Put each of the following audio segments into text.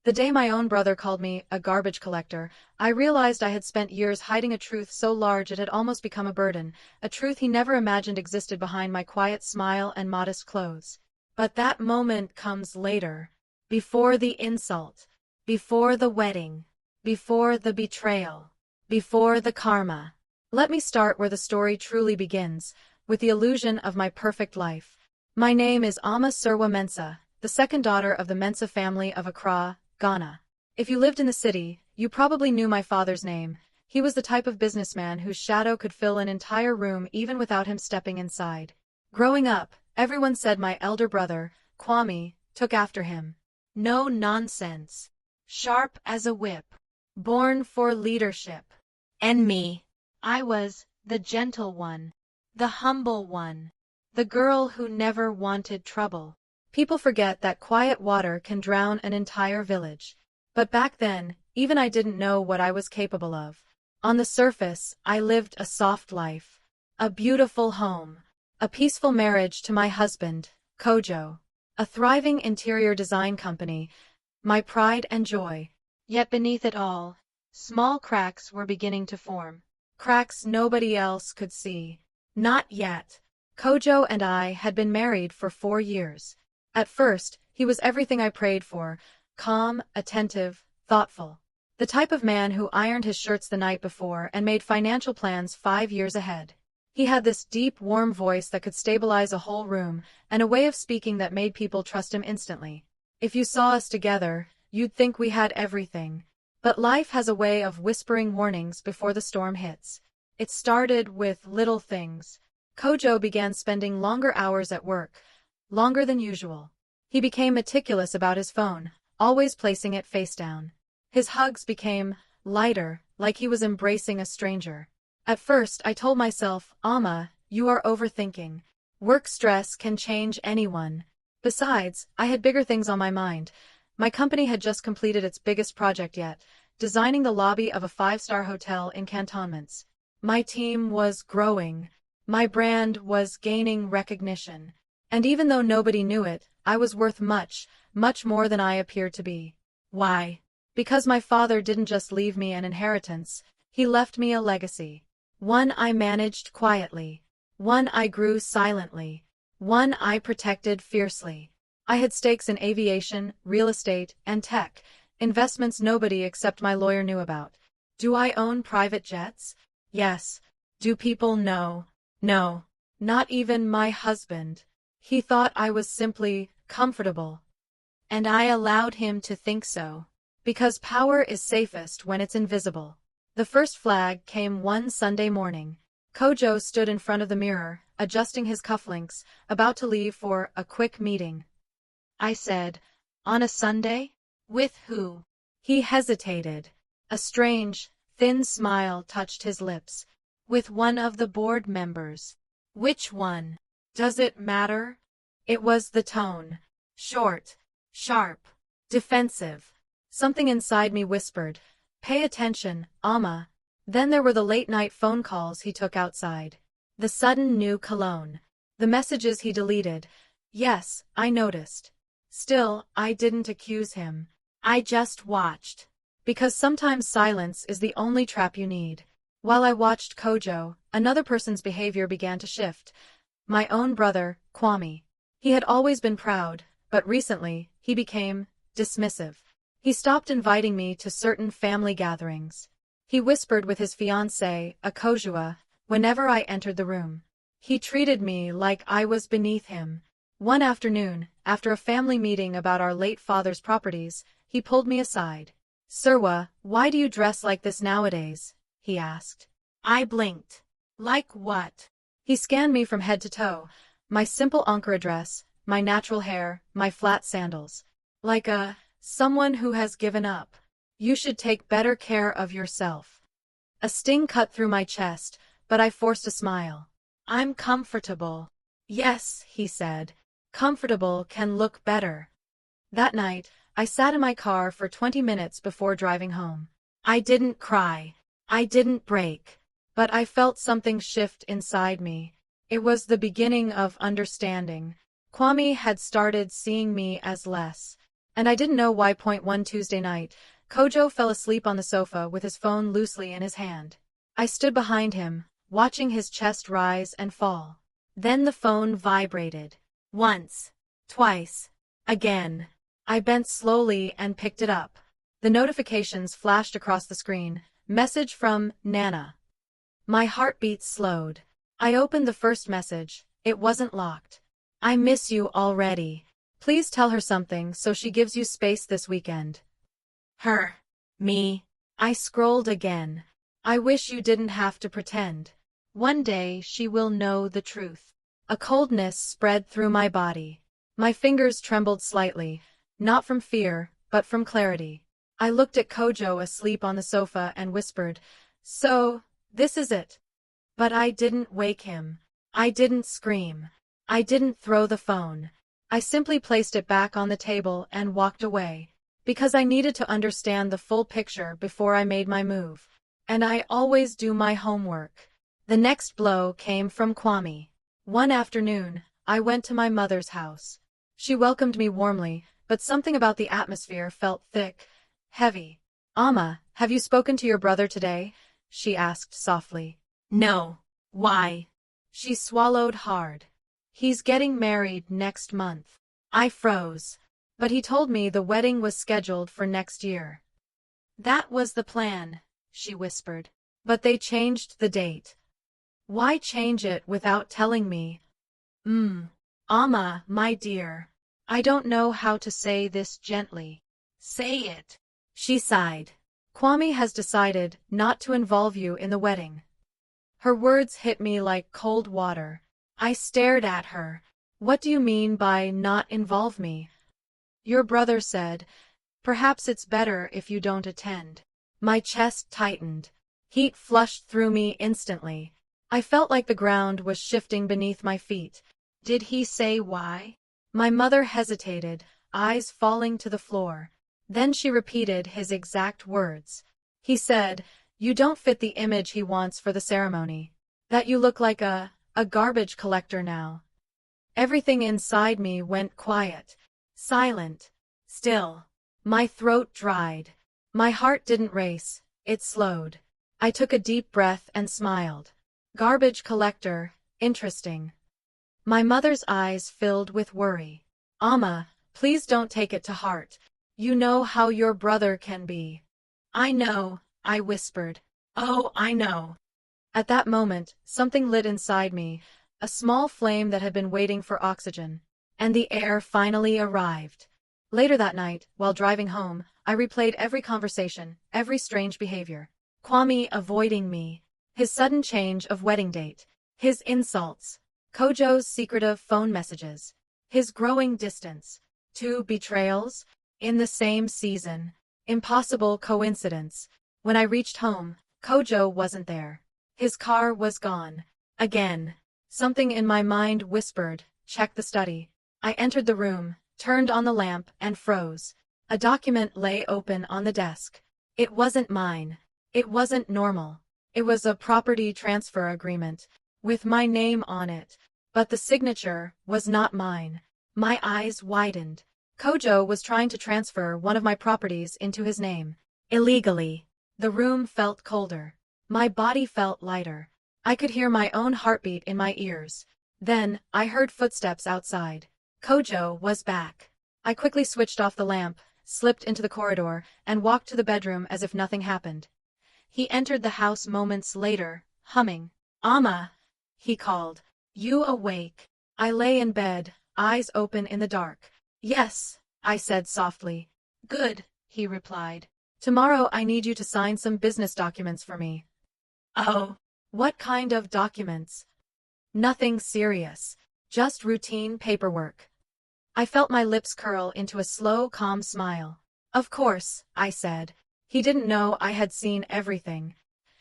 The day my own brother called me a garbage collector, I realized I had spent years hiding a truth so large it had almost become a burden, a truth he never imagined existed behind my quiet smile and modest clothes. But that moment comes later. Before the insult. Before the wedding. Before the betrayal. Before the karma. Let me start where the story truly begins, with the illusion of my perfect life. My name is Ama Surwa Mensah, the second daughter of the Mensah family of Accra, Ghana. If you lived in the city, you probably knew my father's name. He was the type of businessman whose shadow could fill an entire room even without him stepping inside. Growing up, everyone said my elder brother, Kwame, took after him. No nonsense. Sharp as a whip. Born for leadership. And me. I was the gentle one. The humble one. The girl who never wanted trouble. People forget that quiet water can drown an entire village. But back then, even I didn't know what I was capable of. On the surface, I lived a soft life. A beautiful home. A peaceful marriage to my husband, Kojo. A thriving interior design company. My pride and joy. Yet beneath it all, small cracks were beginning to form. Cracks nobody else could see. Not yet. Kojo and I had been married for 4 years. At first, he was everything I prayed for, calm, attentive, thoughtful. The type of man who ironed his shirts the night before and made financial plans 5 years ahead. He had this deep, warm voice that could stabilize a whole room, and a way of speaking that made people trust him instantly. If you saw us together, you'd think we had everything. But life has a way of whispering warnings before the storm hits. It started with little things. Kojo began spending longer hours at work. Longer than usual. He became meticulous about his phone, always placing it face down. His hugs became lighter, like he was embracing a stranger. At first, I told myself, Ama, you are overthinking. Work stress can change anyone. Besides, I had bigger things on my mind. My company had just completed its biggest project yet, designing the lobby of a 5-star hotel in cantonments. My team was growing. My brand was gaining recognition. And even though nobody knew it, I was worth much, much more than I appeared to be. Why? Because my father didn't just leave me an inheritance, he left me a legacy. One I managed quietly. One I grew silently. One I protected fiercely. I had stakes in aviation, real estate, and tech, investments nobody except my lawyer knew about. Do I own private jets? Yes. Do people know? No. Not even my husband. He thought I was simply comfortable. And I allowed him to think so. Because power is safest when it's invisible. The first flag came one Sunday morning. Kojo stood in front of the mirror, adjusting his cufflinks, about to leave for a quick meeting. I said, on a Sunday? With who? He hesitated. A strange, thin smile touched his lips. With one of the board members. Which one? Does it matter? It was the tone. Short, sharp, defensive. Something inside me whispered, pay attention, Ama. Then there were the late-night phone calls he took outside. The sudden new cologne. The messages he deleted. Yes, I noticed. Still, I didn't accuse him. I just watched. Because sometimes silence is the only trap you need. While I watched Kojo, another person's behavior began to shift. My own brother, Kwame. He had always been proud, but recently, he became dismissive. He stopped inviting me to certain family gatherings. He whispered with his fiancée, Akojua, whenever I entered the room. He treated me like I was beneath him. One afternoon, after a family meeting about our late father's properties, he pulled me aside. Surwa, why do you dress like this nowadays? He asked. I blinked. Like what? He scanned me from head to toe. My simple Ankara dress, my natural hair, my flat sandals. Like someone who has given up. You should take better care of yourself. A sting cut through my chest, but I forced a smile. I'm comfortable. Yes, he said. Comfortable can look better. That night, I sat in my car for 20 minutes before driving home. I didn't cry. I didn't break. But I felt something shift inside me. It was the beginning of understanding. Kwame had started seeing me as less And I didn't know why. One Tuesday night, Kojo fell asleep on the sofa with his phone loosely in his hand. I stood behind him, watching his chest rise and fall. Then the phone vibrated. Once. Twice. Again. I bent slowly and picked it up. The notifications flashed across the screen. Message from Nana. My heartbeat slowed. I opened the first message. It wasn't locked. I miss you already. Please tell her something so she gives you space this weekend. Her. Me. I scrolled again. I wish you didn't have to pretend. One day she will know the truth. A coldness spread through my body. My fingers trembled slightly, not from fear, but from clarity. I looked at Kojo asleep on the sofa and whispered, "So, this is it." But I didn't wake him. I didn't scream. I didn't throw the phone. I simply placed it back on the table and walked away. Because I needed to understand the full picture before I made my move. And I always do my homework. The next blow came from Kwame. One afternoon, I went to my mother's house. She welcomed me warmly, but something about the atmosphere felt thick, heavy. "Amma, have you spoken to your brother today?" she asked softly. "No. Why?" She swallowed hard. "He's getting married next month." I froze. But he told me the wedding was scheduled for next year. "That was the plan," she whispered. "But they changed the date." "Why change it without telling me?" Amma, my dear. I don't know how to say this gently." "Say it," she sighed. "Kwame has decided not to involve you in the wedding." Her words hit me like cold water. I stared at her. "What do you mean by not involve me?" "Your brother said, perhaps it's better if you don't attend." My chest tightened. Heat flushed through me instantly. I felt like the ground was shifting beneath my feet. "Did he say why?" My mother hesitated, eyes falling to the floor. Then she repeated his exact words. "He said, you don't fit the image he wants for the ceremony. That you look like a garbage collector now." Everything inside me went quiet. Silent. Still. My throat dried. My heart didn't race, it slowed. I took a deep breath and smiled. Garbage collector, interesting. My mother's eyes filled with worry. "Amma, please don't take it to heart. You know how your brother can be." "I know," I whispered. "Oh, I know." At that moment, something lit inside me, a small flame that had been waiting for oxygen. And the air finally arrived. Later that night, while driving home, I replayed every conversation, every strange behavior. Kwame avoiding me. His sudden change of wedding date. His insults. Kojo's secretive phone messages. His growing distance. 2 betrayals? In the same season. Impossible coincidence. When I reached home, Kojo wasn't there. His car was gone. Again. Something in my mind whispered, "Check the study." I entered the room, turned on the lamp, and froze. A document lay open on the desk. It wasn't mine. It wasn't normal. It was a property transfer agreement, with my name on it. But the signature was not mine. My eyes widened. Kojo was trying to transfer one of my properties into his name. Illegally. The room felt colder. My body felt lighter. I could hear my own heartbeat in my ears. Then, I heard footsteps outside. Kojo was back. I quickly switched off the lamp, slipped into the corridor, and walked to the bedroom as if nothing happened. He entered the house moments later, humming. "Amma," he called. "You awake?" I lay in bed, eyes open in the dark. "Yes," I said softly. "Good," he replied. "Tomorrow I need you to sign some business documents for me." "Oh, what kind of documents?" "Nothing serious. Just routine paperwork." I felt my lips curl into a slow, calm smile. "Of course," I said. He didn't know I had seen everything.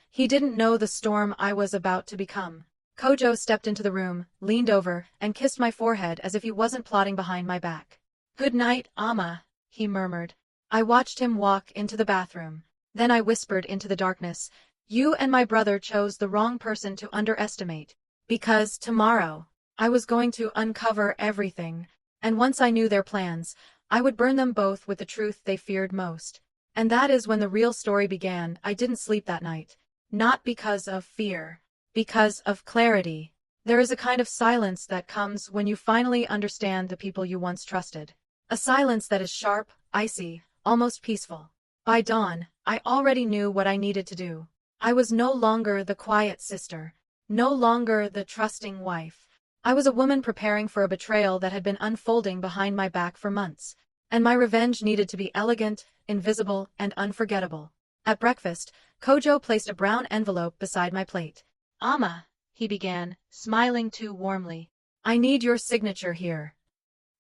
He didn't know the storm I was about to become. Kojo stepped into the room, leaned over, and kissed my forehead as if he wasn't plotting behind my back. "Good night, Amma," he murmured. I watched him walk into the bathroom. Then I whispered into the darkness, "You and my brother chose the wrong person to underestimate. Because tomorrow, I was going to uncover everything. And once I knew their plans, I would burn them both with the truth they feared most. And that is when the real story began. I didn't sleep that night. Not because of fear. Because of clarity. There is a kind of silence that comes when you finally understand the people you once trusted. A silence that is sharp, icy, almost peaceful. By dawn, I already knew what I needed to do. I was no longer the quiet sister. No longer the trusting wife. I was a woman preparing for a betrayal that had been unfolding behind my back for months. And my revenge needed to be elegant, invisible, and unforgettable. At breakfast, Kojo placed a brown envelope beside my plate. "Ama," he began, smiling too warmly. "I need your signature here."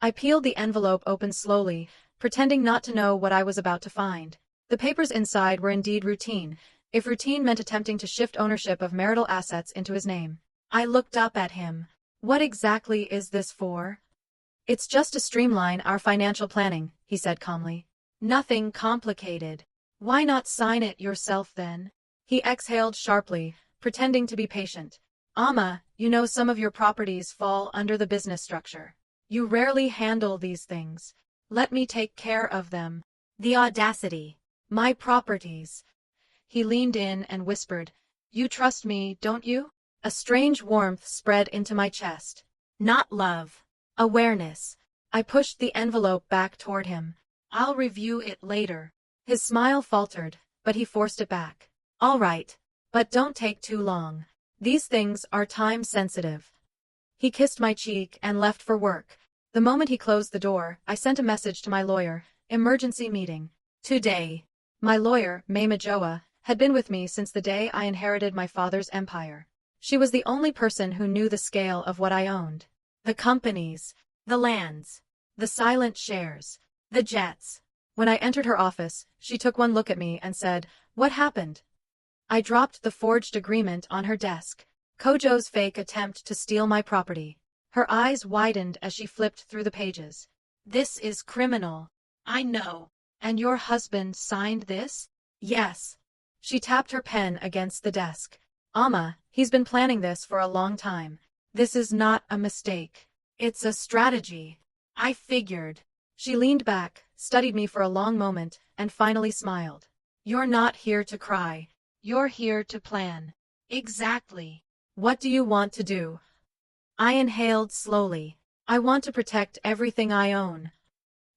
I peeled the envelope open slowly, pretending not to know what I was about to find. The papers inside were indeed routine, if routine meant attempting to shift ownership of marital assets into his name. I looked up at him. "What exactly is this for?" "It's just to streamline our financial planning," he said calmly. "Nothing complicated." "Why not sign it yourself then?" He exhaled sharply, pretending to be patient. "Ama, you know some of your properties fall under the business structure. You rarely handle these things. Let me take care of them." The audacity. My properties. He leaned in and whispered, "You trust me, don't you?" A strange warmth spread into my chest. Not love. Awareness. I pushed the envelope back toward him. "I'll review it later." His smile faltered, but he forced it back. "All right. But don't take too long. These things are time-sensitive." He kissed my cheek and left for work. The moment he closed the door, I sent a message to my lawyer, "Emergency meeting. Today." My lawyer, May Majoa, had been with me since the day I inherited my father's empire. She was the only person who knew the scale of what I owned. The companies, the lands, the silent shares, the jets. When I entered her office, she took one look at me and said, "What happened?" I dropped the forged agreement on her desk. Kojo's fake attempt to steal my property. Her eyes widened as she flipped through the pages. "This is criminal." "I know. And your husband signed this?" "Yes." She tapped her pen against the desk. "Ama, he's been planning this for a long time. This is not a mistake. It's a strategy." I figured. She leaned back, studied me for a long moment, and finally smiled. "You're not here to cry. You're here to plan." "Exactly. What do you want to do?" I inhaled slowly. "I want to protect everything I own."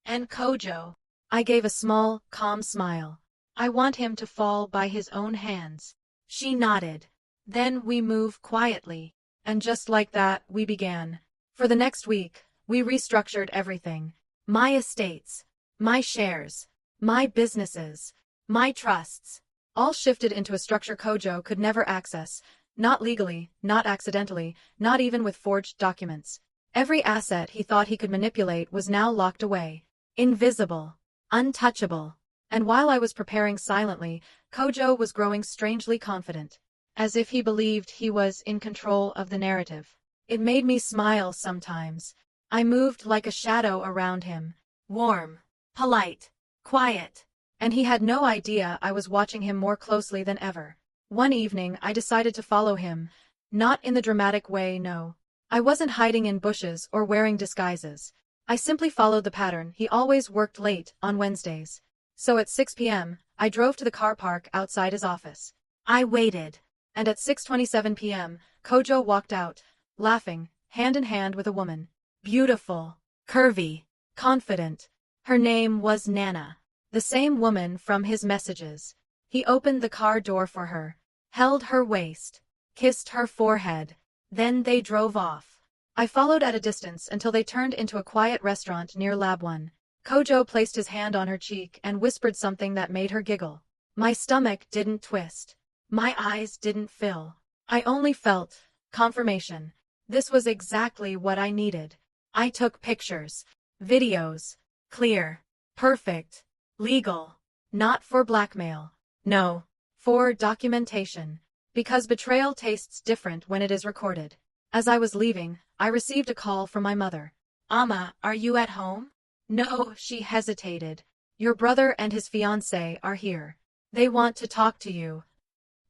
"And Kojo?" I gave a small, calm smile. "I want him to fall by his own hands." She nodded. "Then we move quietly." And just like that, we began. For the next week, we restructured everything. My estates, my shares, my businesses, my trusts, all shifted into a structure Kojo could never access, not legally, not accidentally, not even with forged documents. Every asset he thought he could manipulate was now locked away. Invisible. Untouchable. And while I was preparing silently, Kojo was growing strangely confident. As if he believed he was in control of the narrative. It made me smile sometimes. I moved like a shadow around him. Warm. Polite. Quiet. And he had no idea I was watching him more closely than ever. One evening I decided to follow him. Not in the dramatic way, no. I wasn't hiding in bushes or wearing disguises. I simply followed the pattern. He always worked late on Wednesdays. So at 6 p.m., I drove to the car park outside his office. I waited. And at 6:27 p.m., Kojo walked out, laughing, hand in hand with a woman. Beautiful. Curvy. Confident. Her name was Nana. The same woman from his messages. He opened the car door for her, held her waist, kissed her forehead. Then they drove off. I followed at a distance until they turned into a quiet restaurant near Lab 1. Kojo placed his hand on her cheek and whispered something that made her giggle. My stomach didn't twist. My eyes didn't fill. I only felt confirmation. This was exactly what I needed. I took pictures, videos, clear, perfect, legal, not for blackmail. No, for documentation. Because betrayal tastes different when it is recorded. As I was leaving, I received a call from my mother. "Ama, are you at home?" "No," she hesitated. "Your brother and his fiancée are here. They want to talk to you."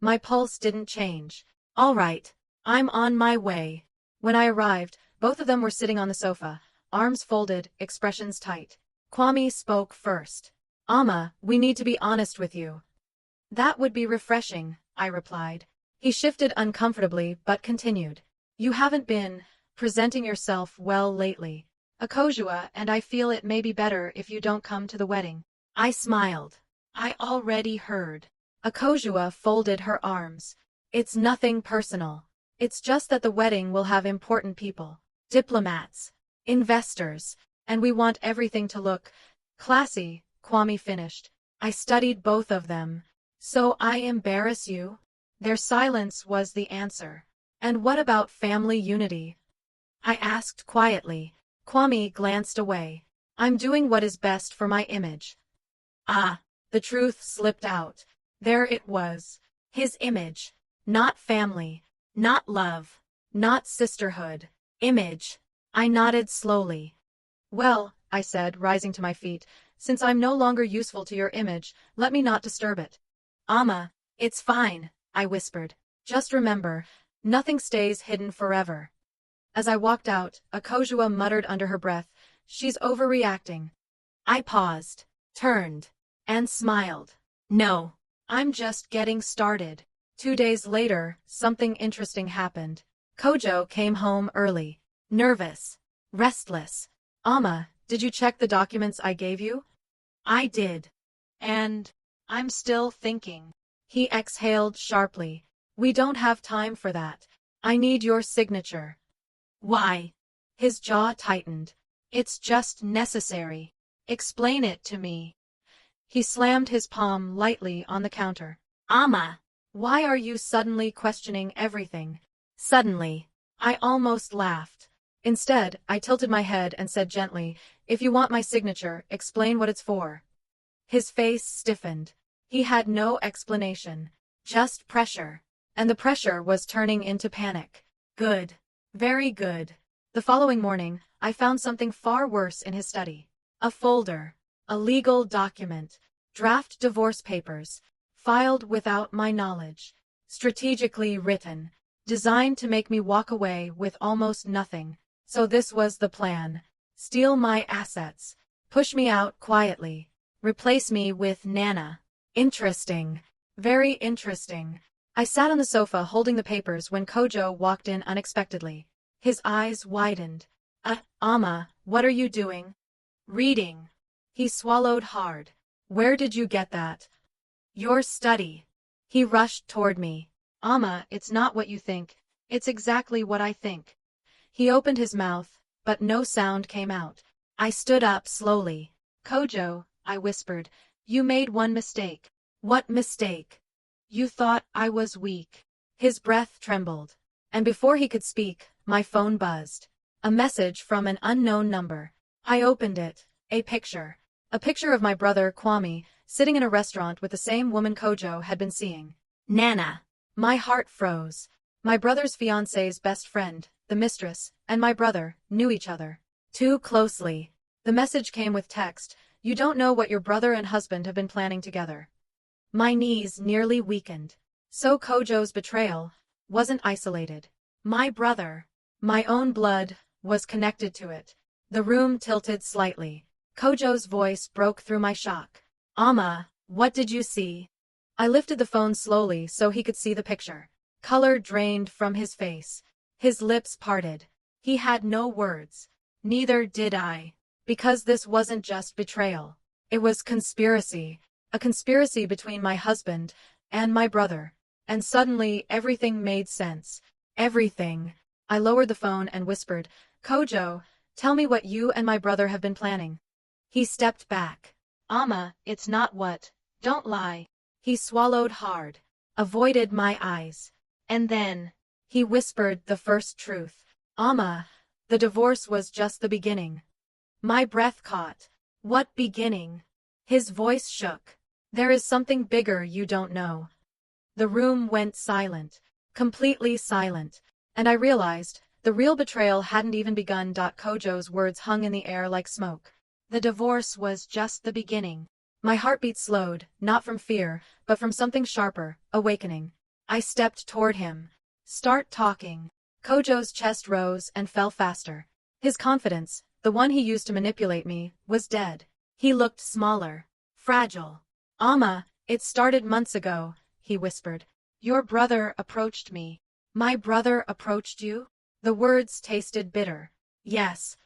My pulse didn't change. "All right. I'm on my way." When I arrived, both of them were sitting on the sofa, arms folded, expressions tight. Kwame spoke first. "Amma, we need to be honest with you." "That would be refreshing," I replied. He shifted uncomfortably but continued. "You haven't been presenting yourself well lately, Akojua, and I feel it may be better if you don't come to the wedding." I smiled. "I already heard." Akojua folded her arms. "It's nothing personal. It's just that the wedding will have important people, diplomats, investors, and we want everything to look classy," Kwame finished. I studied both of them. "So I embarrass you?" Their silence was the answer. "And what about family unity?" I asked quietly. Kwame glanced away. "I'm doing what is best for my image." Ah, the truth slipped out. There it was. His image. Not family. Not love. Not sisterhood. Image. I nodded slowly. "Well," I said, rising to my feet, "since I'm no longer useful to your image, let me not disturb it." "Amma, it's fine," I whispered. "Just remember, nothing stays hidden forever." As I walked out, Akojua muttered under her breath, "She's overreacting." I paused, turned, and smiled. "No, I'm just getting started." 2 days later, something interesting happened. Kojo came home early. Nervous. Restless. "Amma, did you check the documents I gave you?" "I did. And I'm still thinking." He exhaled sharply. "We don't have time for that. I need your signature." "Why?" His jaw tightened. "It's just necessary." "Explain it to me." He slammed his palm lightly on the counter. "Amma, why are you suddenly questioning everything?" Suddenly. I almost laughed. Instead, I tilted my head and said gently, "If you want my signature, explain what it's for." His face stiffened. He had no explanation. Just pressure. And the pressure was turning into panic. Good. Very good. The following morning, I found something far worse in his study. A folder. A legal document. Draft divorce papers. Filed without my knowledge. Strategically written. Designed to make me walk away with almost nothing. So this was the plan. Steal my assets. Push me out quietly. Replace me with Nana. Interesting. Very interesting. I sat on the sofa holding the papers when Kojo walked in unexpectedly. His eyes widened. Amma, what are you doing?" "Reading." He swallowed hard. "Where did you get that?" "Your study." He rushed toward me. "Amma, it's not what you think. It's exactly what I think." He opened his mouth, but no sound came out. I stood up slowly. "Kojo," I whispered, "you made one mistake." "What mistake?" "You thought I was weak." His breath trembled. And before he could speak, my phone buzzed. A message from an unknown number. I opened it. A picture. A picture of my brother, Kwame, sitting in a restaurant with the same woman Kojo had been seeing. Nana. My heart froze. My brother's fiancé's best friend, the mistress, and my brother, knew each other. Too closely. The message came with text, "You don't know what your brother and husband have been planning together." My knees nearly weakened. So Kojo's betrayal wasn't isolated. My brother, my own blood, was connected to it. The room tilted slightly. Kojo's voice broke through my shock. "Amma, what did you see?" I lifted the phone slowly so he could see the picture. Color drained from his face. His lips parted. He had no words. Neither did I. Because this wasn't just betrayal. It was conspiracy. A conspiracy between my husband and my brother. And suddenly everything made sense. Everything. I lowered the phone and whispered, "Kojo, tell me what you and my brother have been planning." He stepped back. "Amma, it's not what. Don't lie." He swallowed hard. Avoided my eyes. And then, he whispered the first truth. "Amma, the divorce was just the beginning." My breath caught. What beginning? His voice shook. "There is something bigger you don't know." The room went silent. Completely silent. And I realized, the real betrayal hadn't even begun. Kojo's words hung in the air like smoke. The divorce was just the beginning. My heartbeat slowed, not from fear, but from something sharper, awakening. I stepped toward him. "Start talking." Kojo's chest rose and fell faster. His confidence, the one he used to manipulate me, was dead. He looked smaller, fragile. "Amma, it started months ago," he whispered. "Your brother approached me." "My brother approached you?" The words tasted bitter. "Yes,"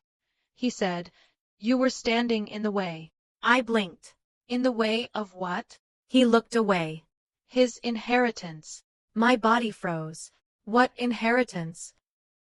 he said. "You were standing in the way." I blinked. "In the way of what?" He looked away. "His inheritance." My body froze. "What inheritance?"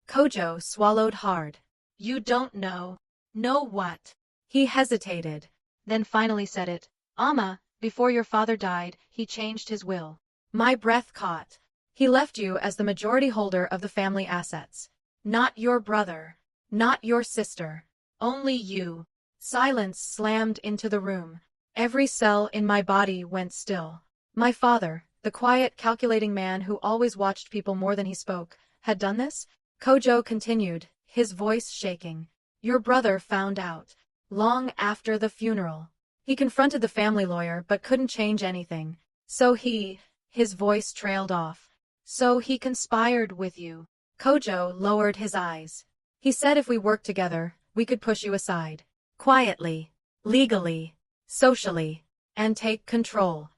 Kojo swallowed hard. "You don't know." "Know what?" He hesitated, then finally said it. "Amma, before your father died, he changed his will." My breath caught. "He left you as the majority holder of the family assets. Not your brother. Not your sister. Only you." Silence slammed into the room. Every cell in my body went still. My father, the quiet, calculating man who always watched people more than he spoke, had done this? Kojo continued, his voice shaking. "Your brother found out. Long after the funeral. He confronted the family lawyer but couldn't change anything. So his voice trailed off. So he conspired with you." Kojo lowered his eyes. "He said if we worked together, we could push you aside. Quietly, legally, socially, and take control."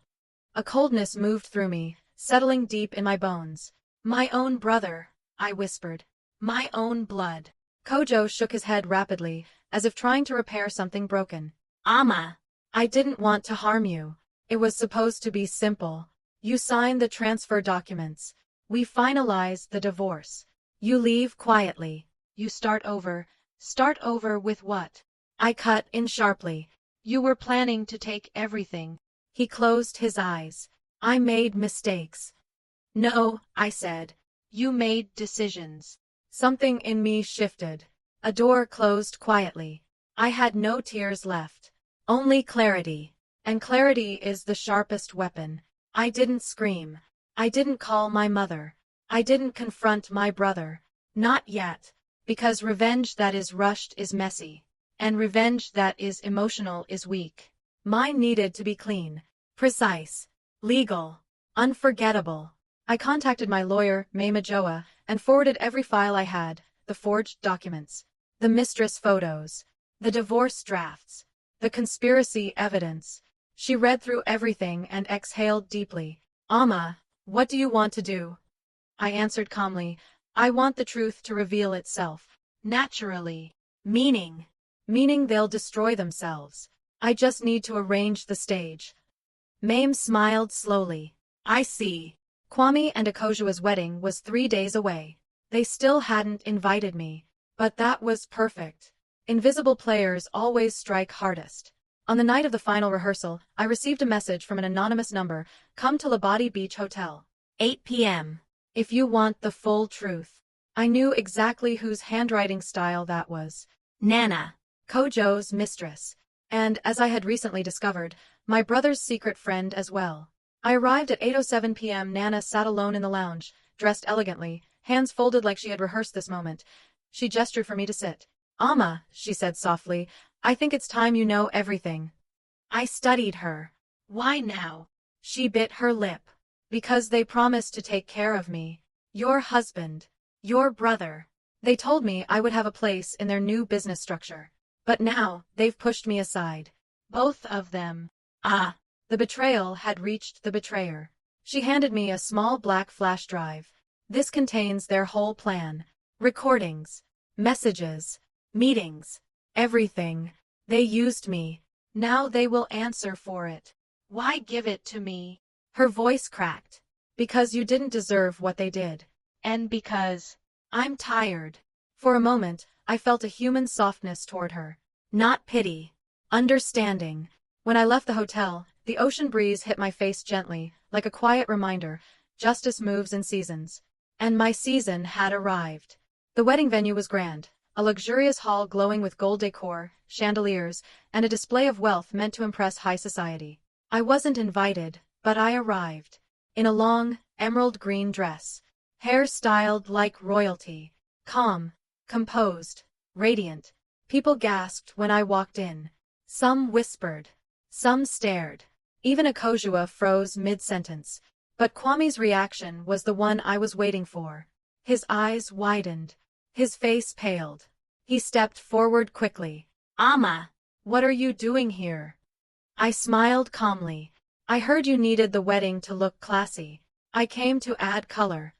A coldness moved through me, settling deep in my bones. "My own brother," I whispered. "My own blood." Kojo shook his head rapidly, as if trying to repair something broken. "Amma, I didn't want to harm you. It was supposed to be simple. You sign the transfer documents. We finalize the divorce. You leave quietly. You start over. Start over with what?" I cut in sharply. "You were planning to take everything." He closed his eyes. "I made mistakes." "No," I said. "You made decisions." Something in me shifted. A door closed quietly. I had no tears left. Only clarity. And clarity is the sharpest weapon. I didn't scream. I didn't call my mother. I didn't confront my brother. Not yet. Because revenge that is rushed is messy. And revenge that is emotional is weak. Mine needed to be clean, precise, legal, unforgettable. I contacted my lawyer, May Majoa, and forwarded every file I had, the forged documents, the mistress photos, the divorce drafts, the conspiracy evidence. She read through everything and exhaled deeply. "Amma, what do you want to do?" I answered calmly. "I want the truth to reveal itself. Naturally. Meaning they'll destroy themselves. I just need to arrange the stage." Mame smiled slowly. "I see." Kwame and Akojua's wedding was 3 days away. They still hadn't invited me. But that was perfect. Invisible players always strike hardest. On the night of the final rehearsal, I received a message from an anonymous number. "Come to Labadi Beach Hotel. 8 p.m. if you want the full truth." I knew exactly whose handwriting style that was. Nana, Kojo's mistress. And, as I had recently discovered, my brother's secret friend as well. I arrived at 8:07 p.m. Nana sat alone in the lounge, dressed elegantly, hands folded like she had rehearsed this moment. She gestured for me to sit. "Amma," she said softly, "I think it's time you know everything." I studied her. "Why now?" She bit her lip. "Because they promised to take care of me. Your husband. Your brother. They told me I would have a place in their new business structure. But now, they've pushed me aside. Both of them." Ah. The betrayal had reached the betrayer. She handed me a small black flash drive. "This contains their whole plan. Recordings. Messages. Meetings. Everything. They used me. Now they will answer for it." "Why give it to me?" Her voice cracked. "Because you didn't deserve what they did. And because I'm tired." For a moment, I felt a human softness toward her. Not pity. Understanding. When I left the hotel, the ocean breeze hit my face gently, like a quiet reminder, justice moves in seasons. And my season had arrived. The wedding venue was grand, a luxurious hall glowing with gold decor, chandeliers, and a display of wealth meant to impress high society. I wasn't invited, but I arrived. In a long, emerald green dress. Hair styled like royalty. Calm, composed, radiant. People gasped when I walked in. Some whispered. Some stared. Even Akojua froze mid-sentence. But Kwame's reaction was the one I was waiting for. His eyes widened. His face paled. He stepped forward quickly. "Amma." What are you doing here? I smiled calmly. I heard you needed the wedding to look classy. I came to add color.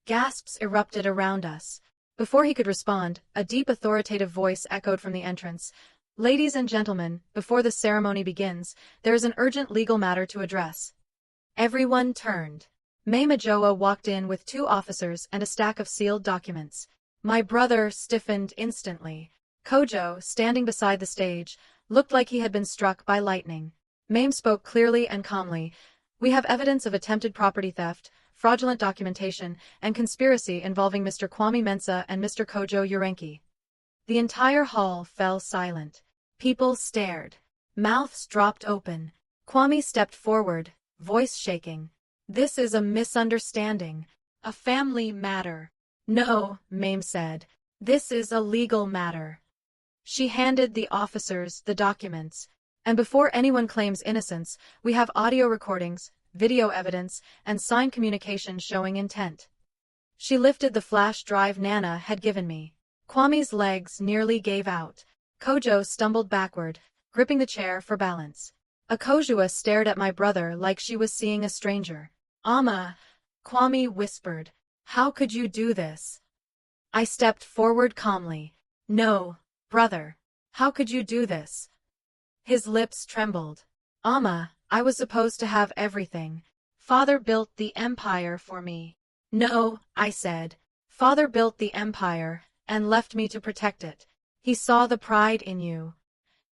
Gasps erupted around us. Before he could respond, a deep authoritative voice echoed from the entrance. Ladies and gentlemen, before the ceremony begins, there is an urgent legal matter to address. Everyone turned. May Majoa walked in with 2 officers and a stack of sealed documents. My brother stiffened instantly. Kojo, standing beside the stage, looked like he had been struck by lightning. Mame spoke clearly and calmly. We have evidence of attempted property theft, fraudulent documentation, and conspiracy involving Mr. Kwame Mensah and Mr. Kojo Urenki. The entire hall fell silent. People stared. Mouths dropped open. Kwame stepped forward, voice shaking. This is a misunderstanding. A family matter. No, Mame said. This is a legal matter. She handed the officers the documents. And before anyone claims innocence, we have audio recordings, video evidence, and signed communication showing intent. She lifted the flash drive Nana had given me. Kwame's legs nearly gave out. Kojo stumbled backward, gripping the chair for balance. Akojua stared at my brother like she was seeing a stranger. Ama, Kwame whispered. How could you do this? I stepped forward calmly. No, brother. How could you do this? His lips trembled. Ama, I was supposed to have everything. Father built the empire for me. No, I said. Father built the empire, and left me to protect it. He saw the pride in you.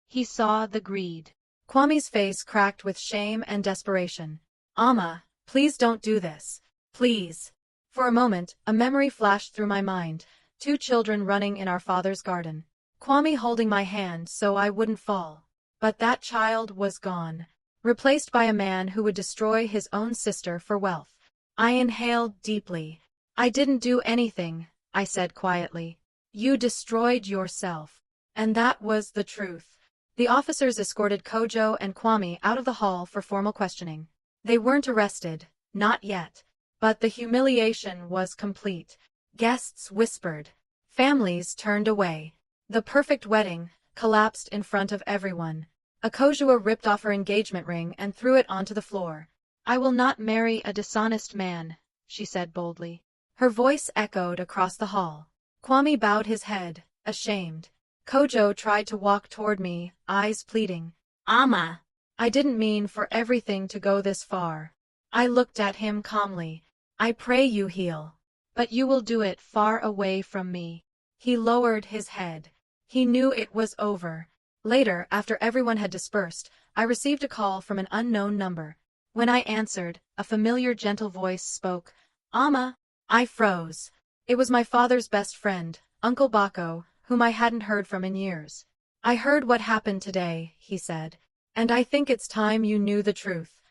He saw the greed. Kwame's face cracked with shame and desperation. Ama, please don't do this. Please. For a moment, a memory flashed through my mind. 2 children running in our father's garden. Kwame holding my hand so I wouldn't fall. But that child was gone. Replaced by a man who would destroy his own sister for wealth. I inhaled deeply. I didn't do anything, I said quietly. You destroyed yourself. And that was the truth. The officers escorted Kojo and Kwame out of the hall for formal questioning. They weren't arrested, not yet. But the humiliation was complete. Guests whispered. Families turned away. The perfect wedding collapsed in front of everyone. Akojua ripped off her engagement ring and threw it onto the floor. I will not marry a dishonest man, she said boldly. Her voice echoed across the hall. Kwame bowed his head, ashamed. Kojo tried to walk toward me, eyes pleading. Ama, I didn't mean for everything to go this far. I looked at him calmly. I pray you heal. But you will do it far away from me. He lowered his head. He knew it was over. Later, after everyone had dispersed, I received a call from an unknown number. When I answered, a familiar gentle voice spoke. Ama. I froze. It was my father's best friend, Uncle Bako, whom I hadn't heard from in years. I heard what happened today, he said. And I think it's time you knew the truth.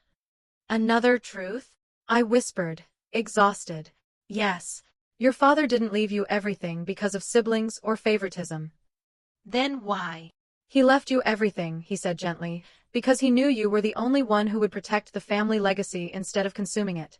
Another truth? I whispered, exhausted. Yes. Your father didn't leave you everything because of siblings or favoritism. Then why? He left you everything, he said gently, because he knew you were the only one who would protect the family legacy instead of consuming it.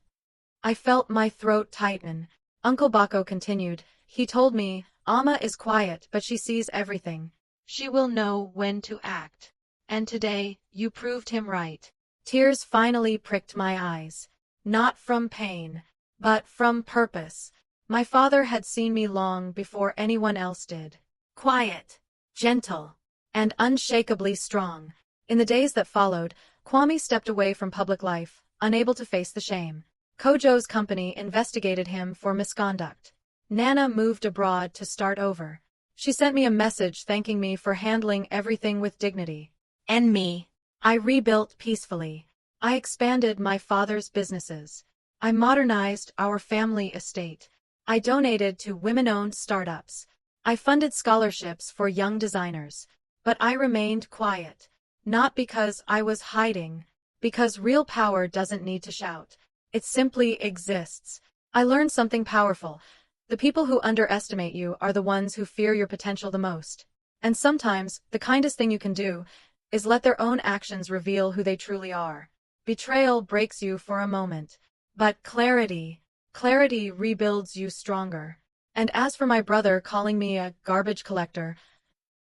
I felt my throat tighten. Uncle Bako continued. He told me, Ama is quiet but she sees everything. She will know when to act. And today, you proved him right. Tears finally pricked my eyes. Not from pain, but from purpose. My father had seen me long before anyone else did. Quiet, gentle, and unshakably strong. In the days that followed, Kwame stepped away from public life, unable to face the shame. Kojo's company investigated him for misconduct. Nana moved abroad to start over. She sent me a message thanking me for handling everything with dignity. And me. I rebuilt peacefully. I expanded my father's businesses. I modernized our family estate. I donated to women-owned startups. I funded scholarships for young designers. But I remained quiet. Not because I was hiding. Because real power doesn't need to shout. It simply exists. I learned something powerful. The people who underestimate you are the ones who fear your potential the most. And sometimes, the kindest thing you can do is let their own actions reveal who they truly are. Betrayal breaks you for a moment. But clarity rebuilds you stronger. And as for my brother calling me a garbage collector,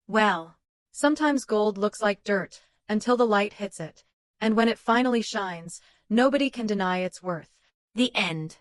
well, Sometimes gold looks like dirt, until the light hits it. And when it finally shines, nobody can deny its worth. The end.